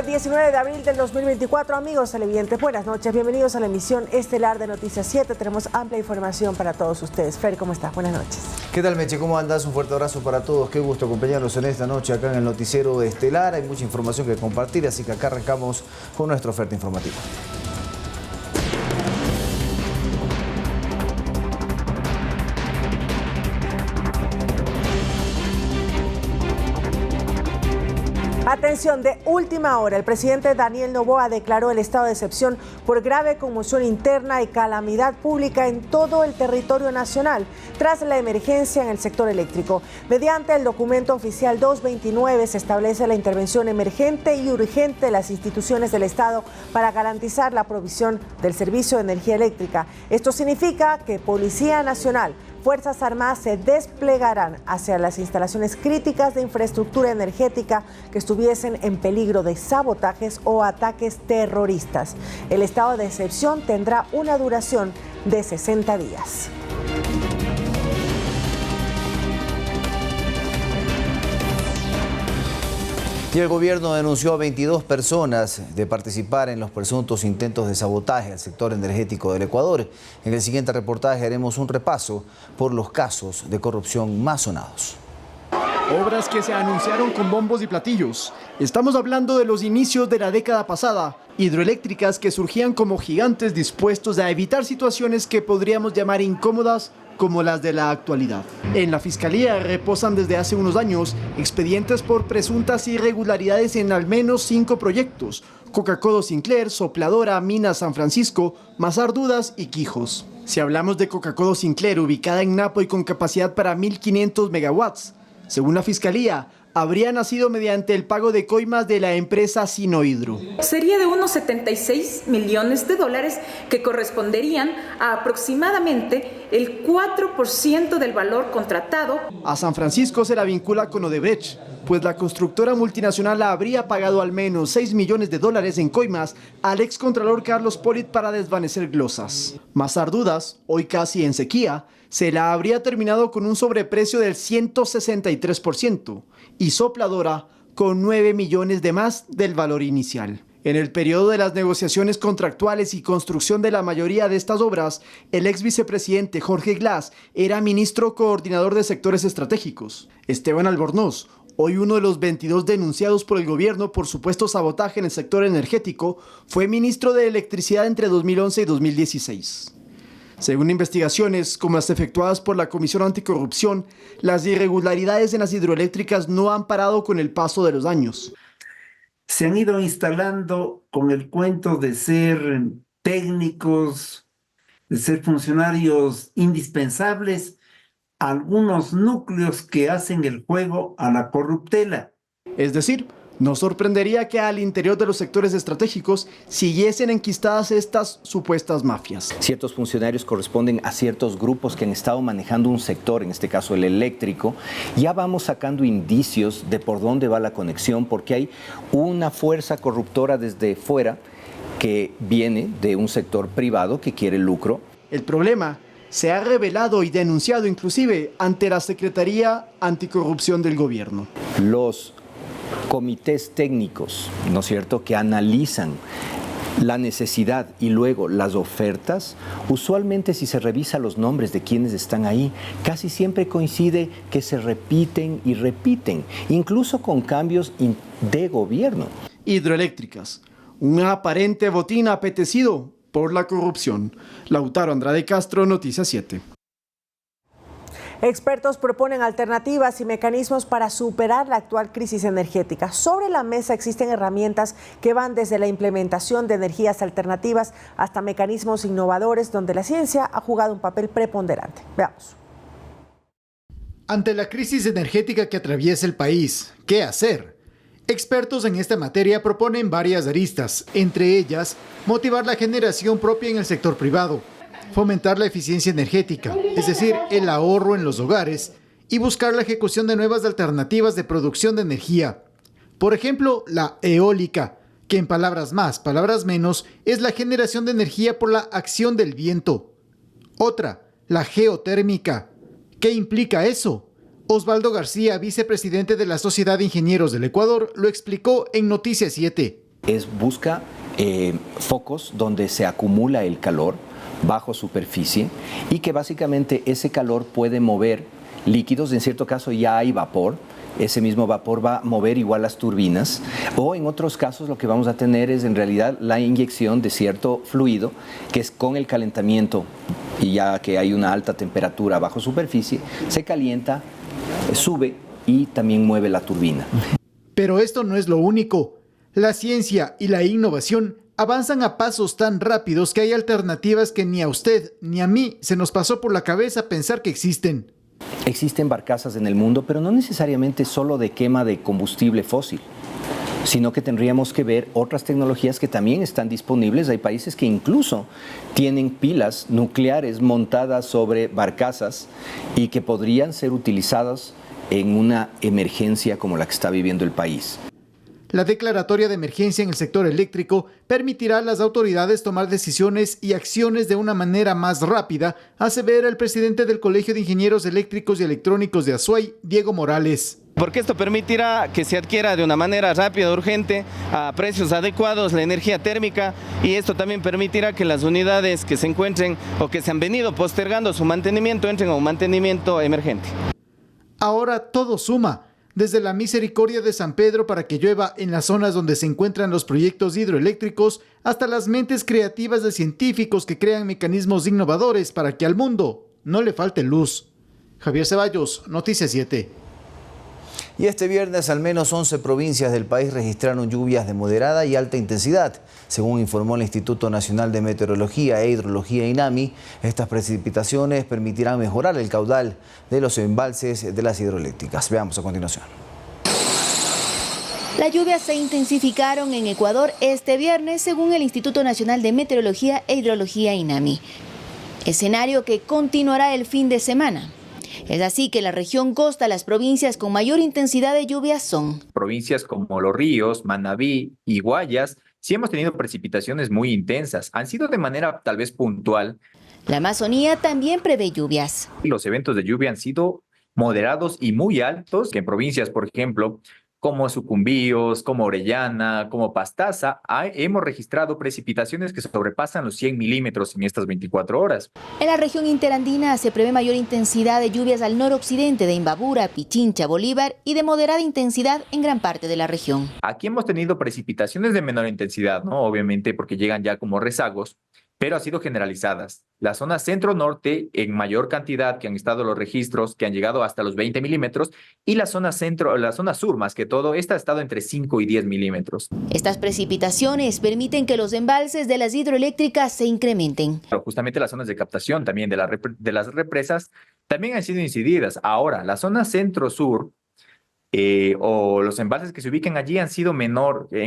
19 de abril del 2024. Amigos televidentes, buenas noches. Bienvenidos a la emisión estelar de Noticias 7. Tenemos amplia información para todos ustedes. Fer, ¿cómo estás? Buenas noches. ¿Qué tal, Meche? ¿Cómo andas? Un fuerte abrazo para todos. Qué gusto acompañarlos en esta noche acá en el noticiero estelar. Hay mucha información que compartir, así que acá arrancamos con nuestra oferta informativa. Atención, de última hora, el presidente Daniel Noboa declaró el estado de excepción por grave conmoción interna y calamidad pública en todo el territorio nacional tras la emergencia en el sector eléctrico. Mediante el documento oficial 229 se establece la intervención emergente y urgente de las instituciones del Estado para garantizar la provisión del servicio de energía eléctrica. Esto significa que Policía Nacional, Fuerzas Armadas se desplegarán hacia las instalaciones críticas de infraestructura energética que estuviesen en peligro de sabotajes o ataques terroristas. El estado de excepción tendrá una duración de 60 días. Y el gobierno denunció a 22 personas de participar en los presuntos intentos de sabotaje al sector energético del Ecuador. En el siguiente reportaje haremos un repaso por los casos de corrupción más sonados. Obras que se anunciaron con bombos y platillos. Estamos hablando de los inicios de la década pasada. Hidroeléctricas que surgían como gigantes dispuestos a evitar situaciones que podríamos llamar incómodas como las de la actualidad. En la Fiscalía reposan desde hace unos años expedientes por presuntas irregularidades en al menos 5 proyectos: Coca-Cola Sinclair, Sopladora, Minas San Francisco, Mazar Dudas y Quijos. Si hablamos de Coca-Cola Sinclair, ubicada en Napo y con capacidad para 1.500 megawatts, según la Fiscalía, habría nacido mediante el pago de coimas de la empresa Sinohidro. Sería de unos 76 millones de dólares que corresponderían a aproximadamente el 4% del valor contratado. A San Francisco se la vincula con Odebrecht, pues la constructora multinacional habría pagado al menos 6 millones de dólares en coimas al excontralor Carlos Polit para desvanecer glosas. Mazar Dudas, hoy casi en sequía, se la habría terminado con un sobreprecio del 163% y Sopladora con 9 millones de más del valor inicial. En el periodo de las negociaciones contractuales y construcción de la mayoría de estas obras, el ex vicepresidente Jorge Glass era ministro coordinador de sectores estratégicos. Esteban Albornoz, hoy uno de los 22 denunciados por el gobierno por supuesto sabotaje en el sector energético, fue ministro de Electricidad entre 2011 y 2016. Según investigaciones como las efectuadas por la Comisión Anticorrupción, las irregularidades en las hidroeléctricas no han parado con el paso de los años. Se han ido instalando con el cuento de ser técnicos, de ser funcionarios indispensables, algunos núcleos que hacen el juego a la corruptela. Es decir, no sorprendería que al interior de los sectores estratégicos siguiesen enquistadas estas supuestas mafias. Ciertos funcionarios corresponden a ciertos grupos que han estado manejando un sector, en este caso el eléctrico. Ya vamos sacando indicios de por dónde va la conexión, porque hay una fuerza corruptora desde fuera que viene de un sector privado que quiere lucro. El problema se ha revelado y denunciado inclusive ante la Secretaría Anticorrupción del gobierno. Los comités técnicos, ¿no es cierto?, que analizan la necesidad y luego las ofertas, usualmente si se revisa los nombres de quienes están ahí, casi siempre coincide que se repiten y repiten, incluso con cambios de gobierno. Hidroeléctricas, un aparente botín apetecido por la corrupción. Lautaro Andrade Castro, Noticias 7. Expertos proponen alternativas y mecanismos para superar la actual crisis energética. Sobre la mesa existen herramientas que van desde la implementación de energías alternativas hasta mecanismos innovadores donde la ciencia ha jugado un papel preponderante. Veamos. Ante la crisis energética que atraviesa el país, ¿qué hacer? Expertos en esta materia proponen varias aristas, entre ellas, motivar la generación propia en el sector privado, fomentar la eficiencia energética, es decir, el ahorro en los hogares, y buscar la ejecución de nuevas alternativas de producción de energía. Por ejemplo, la eólica, que en palabras más, palabras menos, es la generación de energía por la acción del viento. Otra, la geotérmica. ¿Qué implica eso? Osvaldo García, vicepresidente de la Sociedad de Ingenieros del Ecuador, lo explicó en Noticias 7. Busca focos donde se acumula el calor bajo superficie y que básicamente ese calor puede mover líquidos. En cierto caso ya hay vapor. Ese mismo vapor va a mover igual las turbinas, o en otros casos lo que vamos a tener es en realidad la inyección de cierto fluido que es con el calentamiento, y ya que hay una alta temperatura bajo superficie, se calienta, sube y también mueve la turbina. Pero esto no es lo único. La ciencia y la innovación avanzan a pasos tan rápidos que hay alternativas que ni a usted ni a mí se nos pasó por la cabeza pensar que existen. Existen barcazas en el mundo, pero no necesariamente solo de quema de combustible fósil, sino que tendríamos que ver otras tecnologías que también están disponibles. Hay países que incluso tienen pilas nucleares montadas sobre barcazas y que podrían ser utilizadas en una emergencia como la que está viviendo el país. La declaratoria de emergencia en el sector eléctrico permitirá a las autoridades tomar decisiones y acciones de una manera más rápida, asevera el presidente del Colegio de Ingenieros Eléctricos y Electrónicos de Azuay, Diego Morales. Porque esto permitirá que se adquiera de una manera rápida, urgente, a precios adecuados la energía térmica, y esto también permitirá que las unidades que se encuentren o que se han venido postergando su mantenimiento entren a un mantenimiento emergente. Ahora todo suma. Desde la misericordia de San Pedro para que llueva en las zonas donde se encuentran los proyectos hidroeléctricos, hasta las mentes creativas de científicos que crean mecanismos innovadores para que al mundo no le falte luz. Javier Ceballos, Noticias 7. Y este viernes al menos 11 provincias del país registraron lluvias de moderada y alta intensidad. Según informó el Instituto Nacional de Meteorología e Hidrología INAMI, estas precipitaciones permitirán mejorar el caudal de los embalses de las hidroeléctricas. Veamos a continuación. Las lluvias se intensificaron en Ecuador este viernes, según el Instituto Nacional de Meteorología e Hidrología INAMI. Escenario que continuará el fin de semana. Es así que la región costa, las provincias con mayor intensidad de lluvias son provincias como Los Ríos, Manabí y Guayas. Sí hemos tenido precipitaciones muy intensas, han sido de manera tal vez puntual. La Amazonía también prevé lluvias. Los eventos de lluvia han sido moderados y muy altos, que en provincias, por ejemplo, como Sucumbíos, como Orellana, como Pastaza, hemos registrado precipitaciones que sobrepasan los 100 milímetros en estas 24 horas. En la región interandina se prevé mayor intensidad de lluvias al noroccidente de Imbabura, Pichincha, Bolívar y de moderada intensidad en gran parte de la región. Aquí hemos tenido precipitaciones de menor intensidad, ¿no? Obviamente porque llegan ya como rezagos, pero han sido generalizadas. La zona centro-norte en mayor cantidad, que han estado los registros, que han llegado hasta los 20 milímetros, y la zona sur, más que todo, esta ha estado entre 5 y 10 milímetros. Estas precipitaciones permiten que los embalses de las hidroeléctricas se incrementen. Pero justamente las zonas de captación también de las represas también han sido incididas. Ahora, la zona centro-sur, o los embalses que se ubican allí han sido en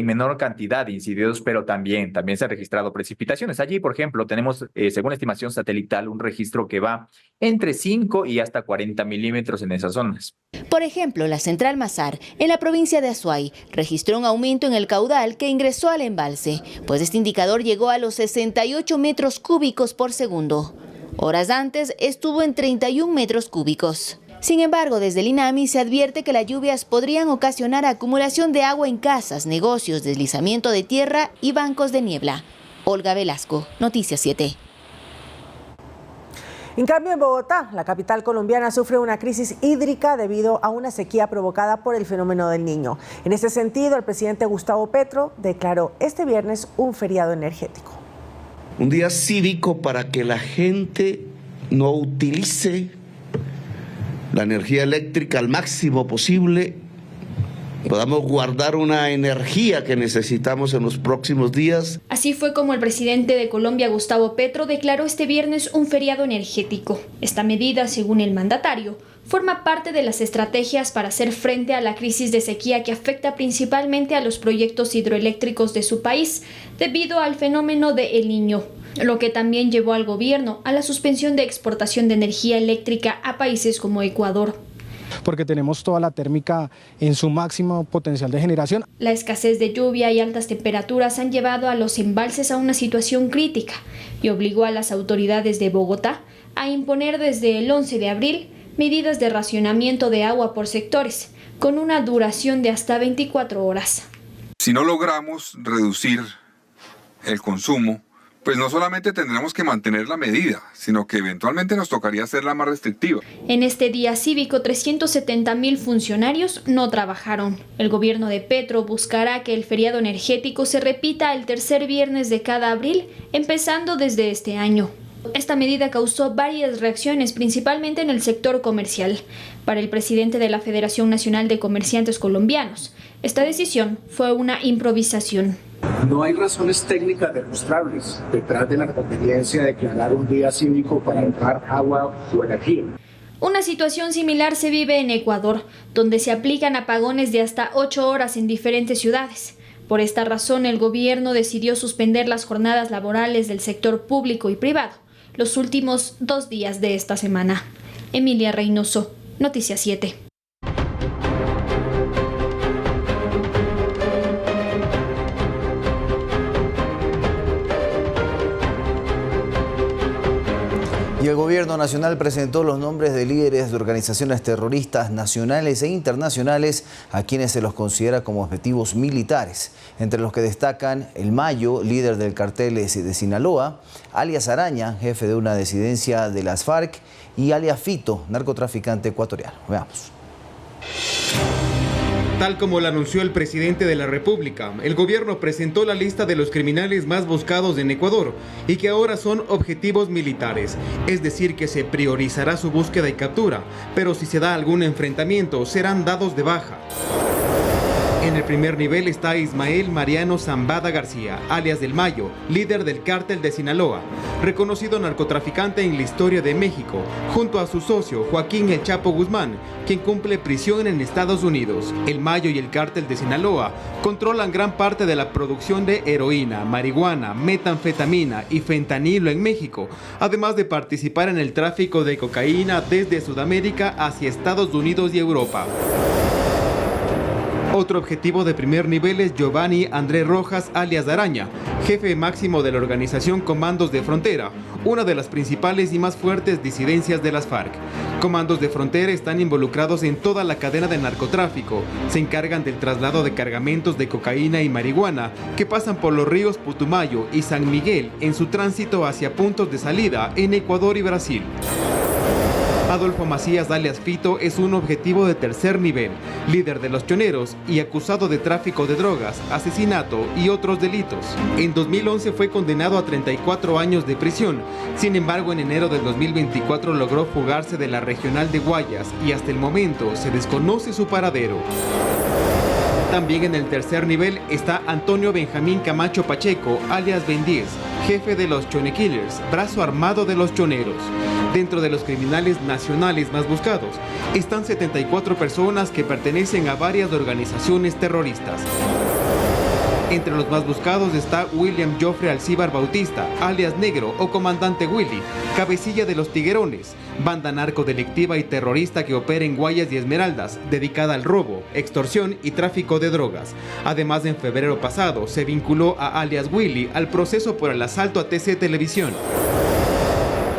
menor cantidad de incididos, pero también se han registrado precipitaciones. Allí, por ejemplo, tenemos, según la estimación satelital, un registro que va entre 5 y hasta 40 milímetros en esas zonas. Por ejemplo, la Central Mazar, en la provincia de Azuay, registró un aumento en el caudal que ingresó al embalse, pues este indicador llegó a los 68 metros cúbicos por segundo. Horas antes estuvo en 31 metros cúbicos. Sin embargo, desde el INAMI se advierte que las lluvias podrían ocasionar acumulación de agua en casas, negocios, deslizamiento de tierra y bancos de niebla. Olga Velasco, Noticias 7. En cambio, en Bogotá, la capital colombiana sufre una crisis hídrica debido a una sequía provocada por el fenómeno del Niño. En ese sentido, el presidente Gustavo Petro declaró este viernes un feriado energético. Un día cívico para que la gente no utilice la energía eléctrica al máximo posible, podamos guardar una energía que necesitamos en los próximos días. Así fue como el presidente de Colombia, Gustavo Petro, declaró este viernes un feriado energético. Esta medida, según el mandatario, forma parte de las estrategias para hacer frente a la crisis de sequía que afecta principalmente a los proyectos hidroeléctricos de su país debido al fenómeno de El Niño, lo que también llevó al gobierno a la suspensión de exportación de energía eléctrica a países como Ecuador. Porque tenemos toda la térmica en su máximo potencial de generación. La escasez de lluvia y altas temperaturas han llevado a los embalses a una situación crítica y obligó a las autoridades de Bogotá a imponer desde el 11 de abril medidas de racionamiento de agua por sectores, con una duración de hasta 24 horas. Si no logramos reducir el consumo, pues no solamente tendremos que mantener la medida, sino que eventualmente nos tocaría hacerla más restrictiva. En este día cívico, 370.000 funcionarios no trabajaron. El gobierno de Petro buscará que el feriado energético se repita el tercer viernes de cada abril, empezando desde este año. Esta medida causó varias reacciones, principalmente en el sector comercial. Para el presidente de la Federación Nacional de Comerciantes Colombianos, esta decisión fue una improvisación. No hay razones técnicas demostrables detrás de la conveniencia de declarar un día cívico para ahorrar agua o energía. Una situación similar se vive en Ecuador, donde se aplican apagones de hasta 8 horas en diferentes ciudades. Por esta razón, el gobierno decidió suspender las jornadas laborales del sector público y privado los últimos 2 días de esta semana. Emilia Reynoso, Noticias 7. Y el gobierno nacional presentó los nombres de líderes de organizaciones terroristas nacionales e internacionales a quienes se los considera como objetivos militares, entre los que destacan el Mayo, líder del cartel de Sinaloa, alias Araña, jefe de una disidencia de las FARC, y alias Fito, narcotraficante ecuatoriano. Veamos. Tal como lo anunció el presidente de la República, el gobierno presentó la lista de los criminales más buscados en Ecuador y que ahora son objetivos militares, es decir que se priorizará su búsqueda y captura, pero si se da algún enfrentamiento serán dados de baja. En el primer nivel está Ismael Mariano Zambada García, alias del Mayo, líder del cártel de Sinaloa, reconocido narcotraficante en la historia de México, junto a su socio Joaquín El Chapo Guzmán, quien cumple prisión en Estados Unidos. El Mayo y el cártel de Sinaloa controlan gran parte de la producción de heroína, marihuana, metanfetamina y fentanilo en México, además de participar en el tráfico de cocaína desde Sudamérica hacia Estados Unidos y Europa. Otro objetivo de primer nivel es Giovanni Andrés Rojas, alias Araña, jefe máximo de la organización Comandos de Frontera, una de las principales y más fuertes disidencias de las FARC. Comandos de Frontera están involucrados en toda la cadena de narcotráfico, se encargan del traslado de cargamentos de cocaína y marihuana que pasan por los ríos Putumayo y San Miguel en su tránsito hacia puntos de salida en Ecuador y Brasil. Adolfo Macías, alias Fito, es un objetivo de tercer nivel, líder de los choneros y acusado de tráfico de drogas, asesinato y otros delitos. En 2011 fue condenado a 34 años de prisión, sin embargo en enero del 2024 logró fugarse de la regional de Guayas y hasta el momento se desconoce su paradero. También en el tercer nivel está Antonio Benjamín Camacho Pacheco, alias Ben 10, jefe de los Chone Killers, brazo armado de los choneros. Dentro de los criminales nacionales más buscados están 74 personas que pertenecen a varias organizaciones terroristas. Entre los más buscados está William Joffre Alcíbar Bautista, alias Negro o Comandante Willy, cabecilla de los Tiguerones, banda narcodelictiva y terrorista que opera en Guayas y Esmeraldas, dedicada al robo, extorsión y tráfico de drogas. Además, en febrero pasado se vinculó a alias Willy al proceso por el asalto a TC Televisión.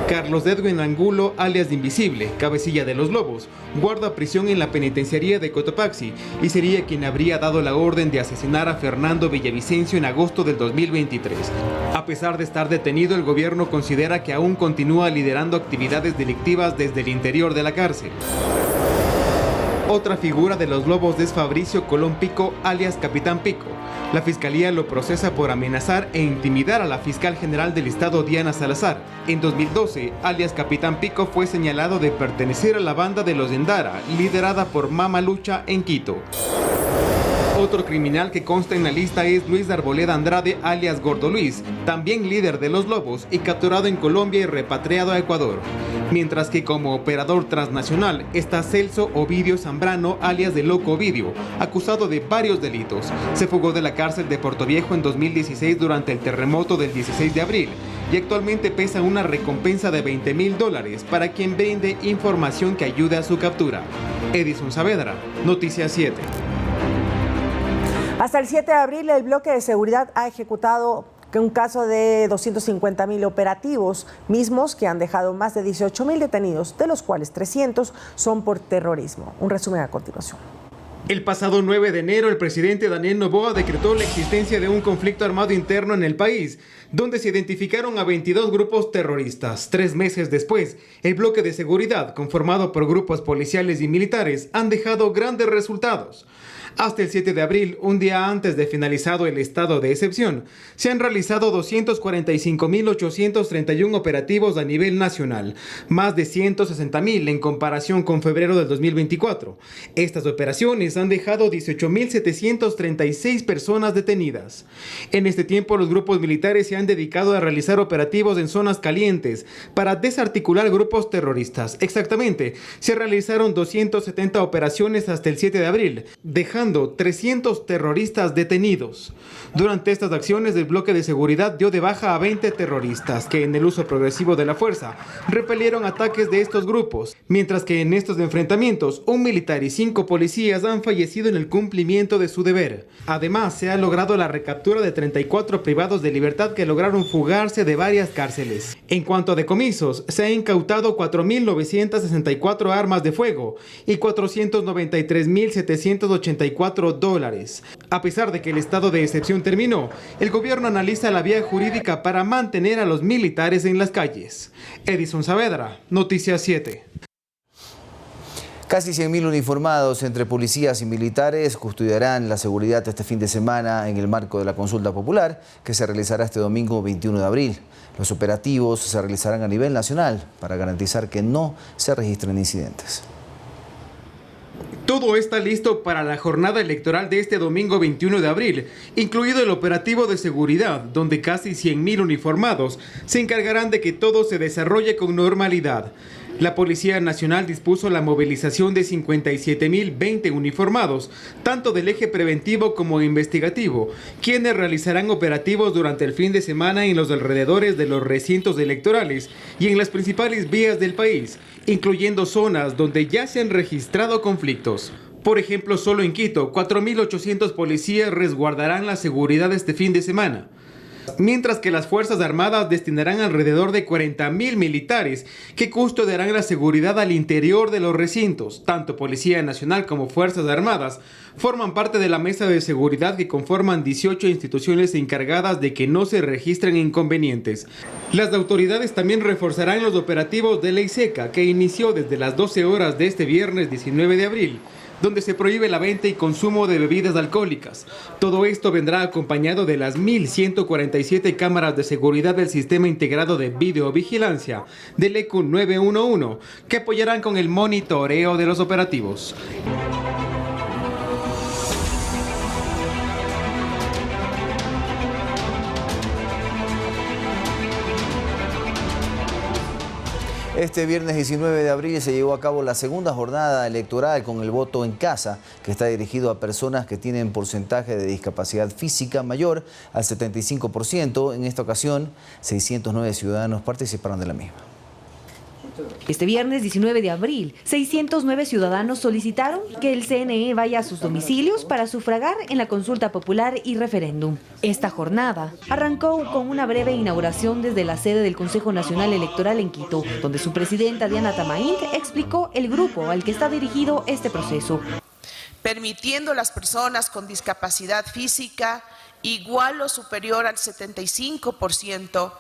Carlos Edwin Angulo, alias Invisible, cabecilla de los Lobos, guarda prisión en la penitenciaría de Cotopaxi y sería quien habría dado la orden de asesinar a Fernando Villavicencio en agosto del 2023. A pesar de estar detenido, el gobierno considera que aún continúa liderando actividades delictivas desde el interior de la cárcel. Otra figura de los Lobos es Fabricio Colón Pico, alias Capitán Pico. La fiscalía lo procesa por amenazar e intimidar a la fiscal general del estado Diana Salazar. En 2012, alias Capitán Pico fue señalado de pertenecer a la banda de los Endara, liderada por Mama Lucha en Quito. Otro criminal que consta en la lista es Luis Arboleda Andrade, alias Gordo Luis, también líder de los Lobos y capturado en Colombia y repatriado a Ecuador. Mientras que como operador transnacional está Celso Ovidio Zambrano, alias de Loco Ovidio, acusado de varios delitos. Se fugó de la cárcel de Portoviejo en 2016 durante el terremoto del 16 de abril y actualmente pesa una recompensa de $20,000 para quien brinde información que ayude a su captura. Edison Saavedra, Noticias 7. Hasta el 7 de abril, el bloque de seguridad ha ejecutado un caso de 250.000 operativos, mismos que han dejado más de 18.000 detenidos, de los cuales 300 son por terrorismo. Un resumen a continuación. El pasado 9 de enero, el presidente Daniel Noboa decretó la existencia de un conflicto armado interno en el país, donde se identificaron a 22 grupos terroristas. 3 meses después, el bloque de seguridad, conformado por grupos policiales y militares, han dejado grandes resultados. Hasta el 7 de abril, un día antes de finalizado el estado de excepción, se han realizado 245.831 operativos a nivel nacional, más de 160.000 en comparación con febrero del 2024. Estas operaciones han dejado 18.736 personas detenidas. En este tiempo, los grupos militares se han dedicado a realizar operativos en zonas calientes para desarticular grupos terroristas. Exactamente, se realizaron 270 operaciones hasta el 7 de abril, dejando 300 terroristas detenidos. Durante estas acciones, el bloque de seguridad dio de baja a 20 terroristas que, en el uso progresivo de la fuerza, repelieron ataques de estos grupos, mientras que en estos enfrentamientos, un militar y 5 policías han fallecido en el cumplimiento de su deber. Además, se ha logrado la recaptura de 34 privados de libertad que lograron fugarse de varias cárceles. En cuanto a decomisos, se han incautado 4.964 armas de fuego y 493.784 $. A pesar de que el estado de excepción terminó, el gobierno analiza la vía jurídica para mantener a los militares en las calles. Edison Saavedra, Noticias 7. Casi 100.000 uniformados entre policías y militares custodiarán la seguridad este fin de semana en el marco de la consulta popular que se realizará este domingo 21 de abril. Los operativos se realizarán a nivel nacional para garantizar que no se registren incidentes. Todo está listo para la jornada electoral de este domingo 21 de abril, incluido el operativo de seguridad, donde casi 100.000 uniformados se encargarán de que todo se desarrolle con normalidad. La Policía Nacional dispuso la movilización de 57.020 uniformados, tanto del eje preventivo como investigativo, quienes realizarán operativos durante el fin de semana en los alrededores de los recintos electorales y en las principales vías del país, incluyendo zonas donde ya se han registrado conflictos. Por ejemplo, solo en Quito, 4.800 policías resguardarán la seguridad este fin de semana, mientras que las Fuerzas Armadas destinarán alrededor de 40.000 militares que custodiarán la seguridad al interior de los recintos. Tanto Policía Nacional como Fuerzas Armadas forman parte de la mesa de seguridad que conforman 18 instituciones encargadas de que no se registren inconvenientes. Las autoridades también reforzarán los operativos de ley seca que inició desde las 12 horas de este viernes 19 de abril, donde se prohíbe la venta y consumo de bebidas alcohólicas. Todo esto vendrá acompañado de las 1.147 cámaras de seguridad del Sistema Integrado de Videovigilancia del ECU 911, que apoyarán con el monitoreo de los operativos. Este viernes 19 de abril se llevó a cabo la segunda jornada electoral con el voto en casa, que está dirigido a personas que tienen porcentaje de discapacidad física mayor al 75%. En esta ocasión, 609 ciudadanos participaron de la misma. Este viernes 19 de abril, 609 ciudadanos solicitaron que el CNE vaya a sus domicilios para sufragar en la consulta popular y referéndum. Esta jornada arrancó con una breve inauguración desde la sede del Consejo Nacional Electoral en Quito, donde su presidenta Diana Tamaín explicó el grupo al que está dirigido este proceso. Permitiendo a las personas con discapacidad física igual o superior al 75%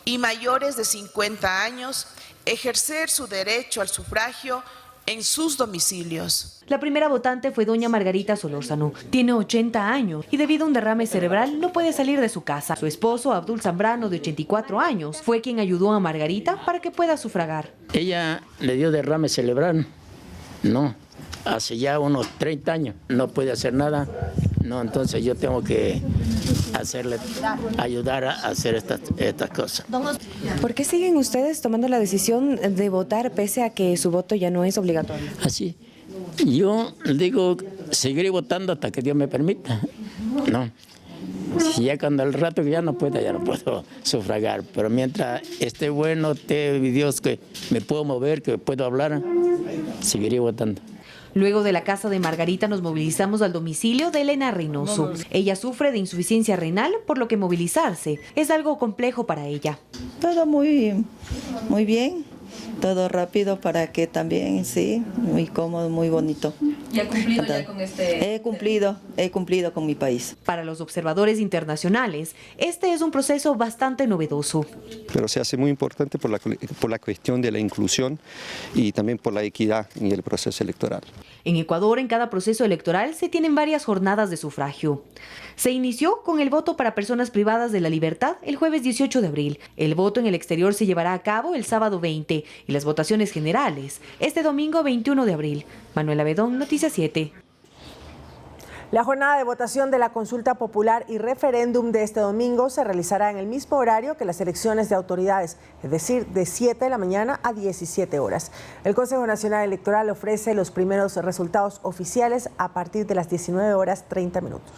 y mayores de 50 años ejercer su derecho al sufragio en sus domicilios. La primera votante fue doña Margarita Solórzano. Tiene 80 años y debido a un derrame cerebral no puede salir de su casa. Su esposo, Abdul Zambrano, de 84 años, fue quien ayudó a Margarita para que pueda sufragar. Ella le dio derrame cerebral. No, hace ya unos 30 años. No puede hacer nada. No, entonces yo tengo que ayudar a hacer estas cosas. ¿Por qué siguen ustedes tomando la decisión de votar pese a que su voto ya no es obligatorio? Así, yo digo, seguiré votando hasta que Dios me permita. No, si ya cuando el rato que ya no puedo sufragar, pero mientras esté bueno, esté Dios que me puedo mover, que puedo hablar, seguiré votando. Luego de la casa de Margarita nos movilizamos al domicilio de Elena Reynoso. Ella sufre de insuficiencia renal, por lo que movilizarse es algo complejo para ella. Todo muy bien, todo rápido para que también, sí, muy cómodo, muy bonito. ¿Y ha cumplido ya con este? He cumplido con mi país. Para los observadores internacionales, este es un proceso bastante novedoso. Pero se hace muy importante por la cuestión de la inclusión y también por la equidad en el proceso electoral. En Ecuador, en cada proceso electoral se tienen varias jornadas de sufragio. Se inició con el voto para personas privadas de la libertad el jueves 18 de abril. El voto en el exterior se llevará a cabo el sábado 20 y las votaciones generales este domingo 21 de abril. Manuela Bedón, Noticias 7. La jornada de votación de la consulta popular y referéndum de este domingo se realizará en el mismo horario que las elecciones de autoridades, es decir, de 7 de la mañana a 17 horas. El Consejo Nacional Electoral ofrece los primeros resultados oficiales a partir de las 19 horas 30 minutos.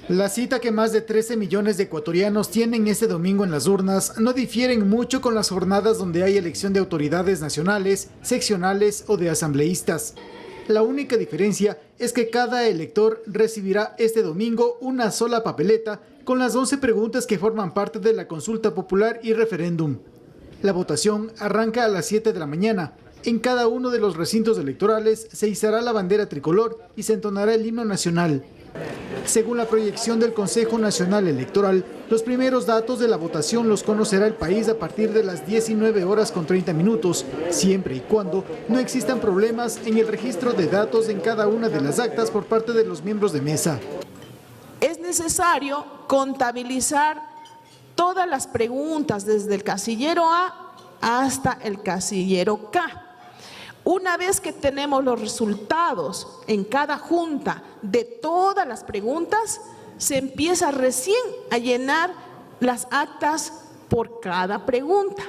La cita que más de 13 millones de ecuatorianos tienen este domingo en las urnas no difieren mucho con las jornadas donde hay elección de autoridades nacionales, seccionales o de asambleístas. La única diferencia es que cada elector recibirá este domingo una sola papeleta con las 11 preguntas que forman parte de la consulta popular y referéndum. La votación arranca a las 7 de la mañana. En cada uno de los recintos electorales se izará la bandera tricolor y se entonará el himno nacional. Según la proyección del Consejo Nacional Electoral, los primeros datos de la votación los conocerá el país a partir de las 19 horas con 30 minutos, siempre y cuando no existan problemas en el registro de datos en cada una de las actas por parte de los miembros de mesa. Es necesario contabilizar todas las preguntas desde el casillero A hasta el casillero K. Una vez que tenemos los resultados en cada junta de todas las preguntas, se empieza recién a llenar las actas por cada pregunta.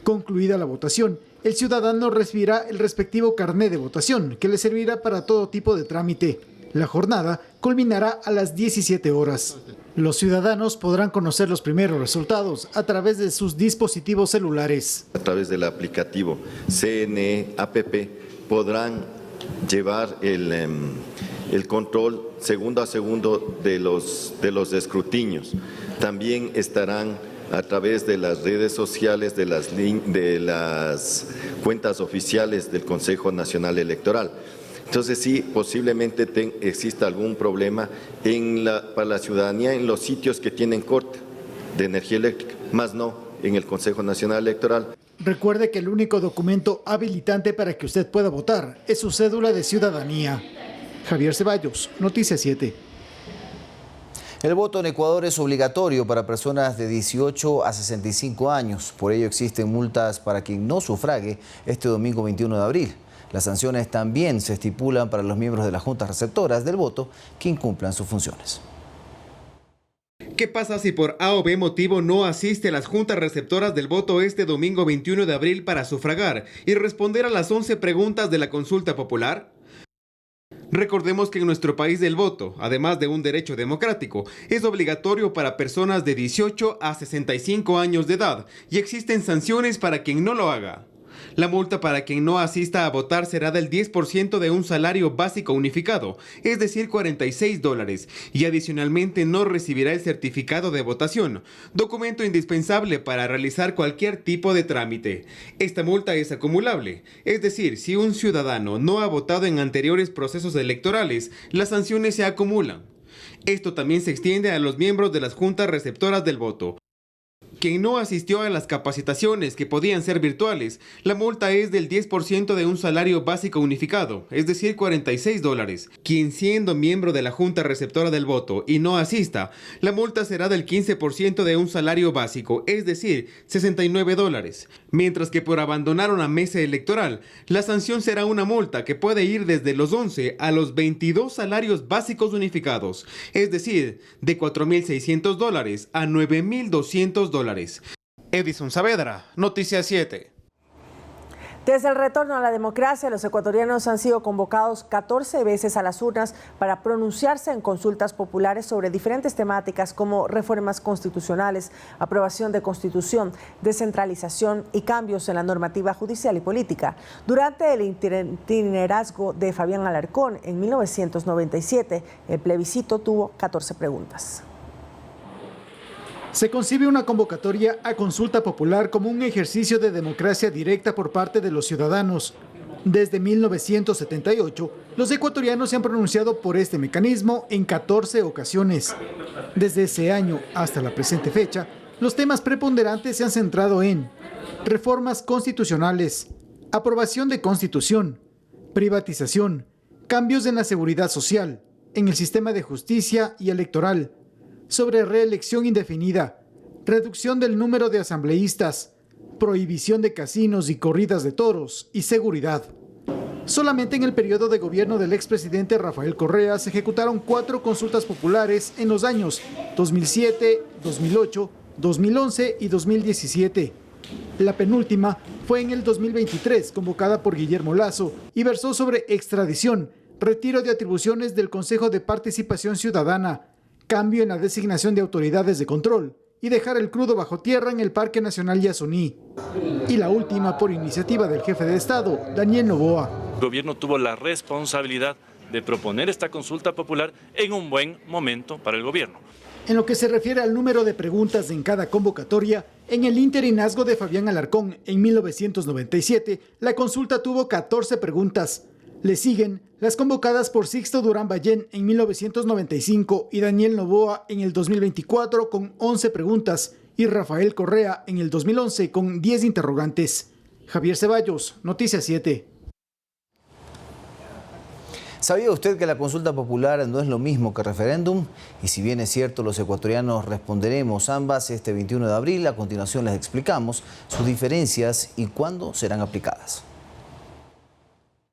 Concluida la votación, el ciudadano recibirá el respectivo carné de votación, que le servirá para todo tipo de trámite. La jornada culminará a las 17 horas. Los ciudadanos podrán conocer los primeros resultados a través de sus dispositivos celulares. A través del aplicativo CNE App podrán llevar el control segundo a segundo de los escrutinios. También estarán a través de las redes sociales de las cuentas oficiales del Consejo Nacional Electoral. Entonces sí, posiblemente exista algún problema para la ciudadanía en los sitios que tienen corte de energía eléctrica, más no en el Consejo Nacional Electoral. Recuerde que el único documento habilitante para que usted pueda votar es su cédula de ciudadanía. Javier Ceballos, Noticias 7. El voto en Ecuador es obligatorio para personas de 18 a 65 años. Por ello existen multas para quien no sufrague este domingo 21 de abril. Las sanciones también se estipulan para los miembros de las juntas receptoras del voto que incumplan sus funciones. ¿Qué pasa si por A o B motivo no asiste a las juntas receptoras del voto este domingo 21 de abril para sufragar y responder a las 11 preguntas de la consulta popular? Recordemos que en nuestro país el voto, además de un derecho democrático, es obligatorio para personas de 18 a 65 años de edad y existen sanciones para quien no lo haga. La multa para quien no asista a votar será del 10% de un salario básico unificado, es decir, $46, y adicionalmente no recibirá el certificado de votación, documento indispensable para realizar cualquier tipo de trámite. Esta multa es acumulable, es decir, si un ciudadano no ha votado en anteriores procesos electorales, las sanciones se acumulan. Esto también se extiende a los miembros de las juntas receptoras del voto. Quien no asistió a las capacitaciones que podían ser virtuales, la multa es del 10% de un salario básico unificado, es decir, $46. Quien siendo miembro de la junta receptora del voto y no asista, la multa será del 15% de un salario básico, es decir, $69. Mientras que por abandonar una mesa electoral, la sanción será una multa que puede ir desde los 11 a los 22 salarios básicos unificados, es decir, de $4.600 a $9.200. Edison Saavedra, Noticias 7. Desde el retorno a la democracia, los ecuatorianos han sido convocados 14 veces a las urnas para pronunciarse en consultas populares sobre diferentes temáticas como reformas constitucionales, aprobación de constitución, descentralización y cambios en la normativa judicial y política. Durante el itinerazgo de Fabián Alarcón en 1997, el plebiscito tuvo 14 preguntas. Se concibe una convocatoria a consulta popular como un ejercicio de democracia directa por parte de los ciudadanos. Desde 1978, los ecuatorianos se han pronunciado por este mecanismo en 14 ocasiones. Desde ese año hasta la presente fecha, los temas preponderantes se han centrado en reformas constitucionales, aprobación de constitución, privatización, cambios en la seguridad social, en el sistema de justicia y electoral, sobre reelección indefinida, reducción del número de asambleístas, prohibición de casinos y corridas de toros y seguridad. Solamente en el periodo de gobierno del expresidente Rafael Correa se ejecutaron 4 consultas populares en los años 2007, 2008, 2011 y 2017. La penúltima fue en el 2023, convocada por Guillermo Lasso, y versó sobre extradición, retiro de atribuciones del Consejo de Participación Ciudadana, cambio en la designación de autoridades de control y dejar el crudo bajo tierra en el Parque Nacional Yasuní. Y la última por iniciativa del jefe de Estado, Daniel Noboa. El gobierno tuvo la responsabilidad de proponer esta consulta popular en un buen momento para el gobierno. En lo que se refiere al número de preguntas en cada convocatoria, en el interinazgo de Fabián Alarcón en 1997, la consulta tuvo 14 preguntas. Le siguen las convocadas por Sixto Durán Ballén en 1995 y Daniel Noboa en el 2024 con 11 preguntas y Rafael Correa en el 2011 con 10 interrogantes. Javier Ceballos, Noticias 7. ¿Sabía usted que la consulta popular no es lo mismo que referéndum? Y si bien es cierto, los ecuatorianos responderemos ambas este 21 de abril, a continuación les explicamos sus diferencias y cuándo serán aplicadas.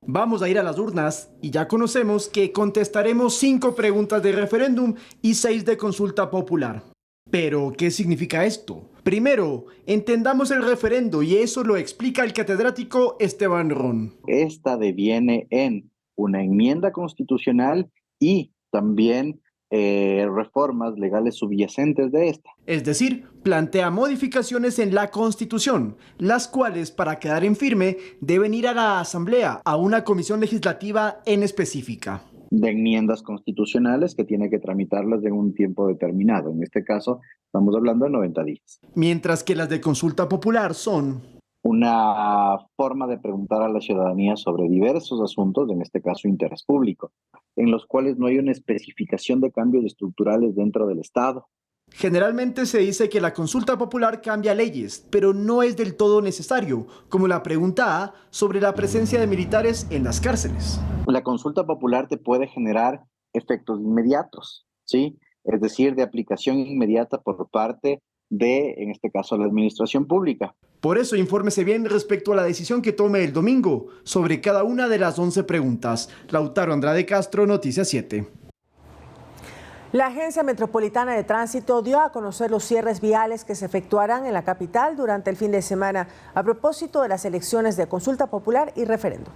Vamos a ir a las urnas y ya conocemos que contestaremos 5 preguntas de referéndum y 6 de consulta popular. Pero, ¿qué significa esto? Primero, entendamos el referendo y eso lo explica el catedrático Esteban Ron. Esta deviene en una enmienda constitucional y también reformas legales subyacentes de esta. Es decir, plantea modificaciones en la Constitución, las cuales, para quedar en firme, deben ir a la Asamblea, a una comisión legislativa en específica. De enmiendas constitucionales que tiene que tramitarlas en un tiempo determinado. En este caso, estamos hablando de 90 días. Mientras que las de consulta popular son una forma de preguntar a la ciudadanía sobre diversos asuntos, en este caso interés público, en los cuales no hay una especificación de cambios estructurales dentro del Estado. Generalmente se dice que la consulta popular cambia leyes, pero no es del todo necesario, como la pregunta A sobre la presencia de militares en las cárceles. La consulta popular te puede generar efectos inmediatos, ¿sí? Es decir, de aplicación inmediata por parte de, en este caso, la administración pública. Por eso, infórmese bien respecto a la decisión que tome el domingo sobre cada una de las 11 preguntas. Lautaro Andrade Castro, Noticias 7. La Agencia Metropolitana de Tránsito dio a conocer los cierres viales que se efectuarán en la capital durante el fin de semana a propósito de las elecciones de consulta popular y referéndum.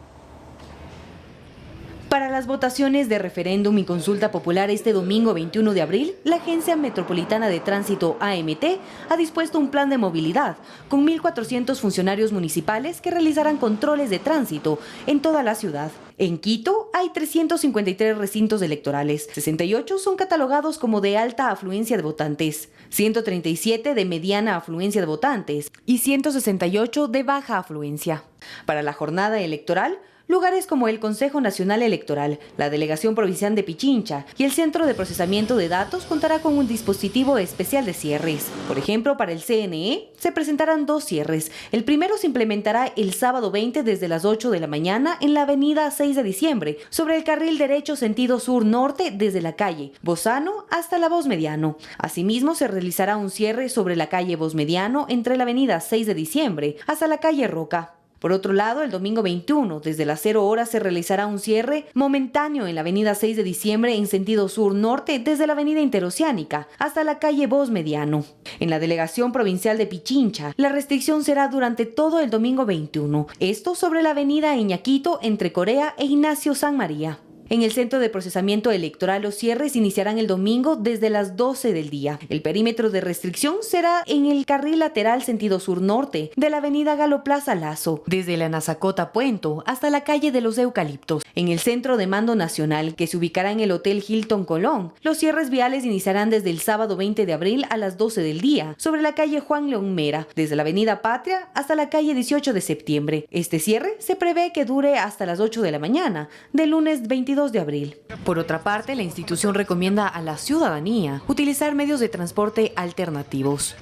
Para las votaciones de referéndum y consulta popular este domingo 21 de abril, la Agencia Metropolitana de Tránsito AMT ha dispuesto un plan de movilidad con 1.400 funcionarios municipales que realizarán controles de tránsito en toda la ciudad. En Quito hay 353 recintos electorales, 68 son catalogados como de alta afluencia de votantes, 137 de mediana afluencia de votantes y 168 de baja afluencia. Para la jornada electoral, lugares como el Consejo Nacional Electoral, la Delegación Provincial de Pichincha y el Centro de Procesamiento de Datos contará con un dispositivo especial de cierres. Por ejemplo, para el CNE se presentarán 2 cierres. El primero se implementará el sábado 20 desde las 8 de la mañana en la avenida 6 de diciembre, sobre el carril derecho sentido sur-norte desde la calle Bozano hasta la Voz Mediano. Asimismo, se realizará un cierre sobre la calle Voz Mediano entre la avenida 6 de diciembre hasta la calle Roca. Por otro lado, el domingo 21, desde las 0 horas, se realizará un cierre momentáneo en la avenida 6 de diciembre en sentido sur-norte desde la avenida Interoceánica hasta la calle Voz Mediano. En la Delegación Provincial de Pichincha, la restricción será durante todo el domingo 21, esto sobre la avenida Iñaquito entre Corea e Ignacio San María. En el Centro de Procesamiento Electoral, los cierres iniciarán el domingo desde las 12 del día. El perímetro de restricción será en el carril lateral sentido sur-norte de la avenida Galo Plaza Lazo, desde la Nazacota Puento hasta la calle de los Eucaliptos. En el Centro de Mando Nacional, que se ubicará en el Hotel Hilton Colón, los cierres viales iniciarán desde el sábado 20 de abril a las 12 del día, sobre la calle Juan León Mera, desde la avenida Patria hasta la calle 18 de septiembre. Este cierre se prevé que dure hasta las 8 de la mañana, del lunes 22 de abril. Por otra parte, la institución recomienda a la ciudadanía utilizar medios de transporte alternativos.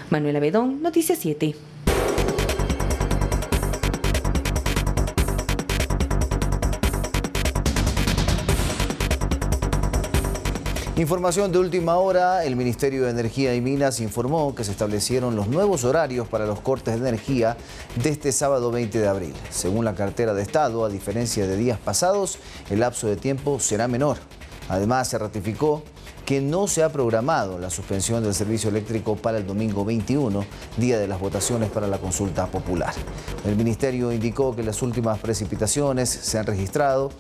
Manuela Bedón, Noticias 7. Información de última hora, el Ministerio de Energía y Minas informó que se establecieron los nuevos horarios para los cortes de energía de este sábado 20 de abril. Según la cartera de Estado, a diferencia de días pasados, el lapso de tiempo será menor. Además, se ratificó que no se ha programado la suspensión del servicio eléctrico para el domingo 21, día de las votaciones para la consulta popular. El Ministerio indicó que las últimas precipitaciones se han registrado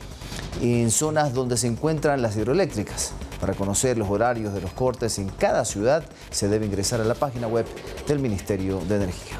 en zonas donde se encuentran las hidroeléctricas. Para conocer los horarios de los cortes en cada ciudad, se debe ingresar a la página web del Ministerio de Energía.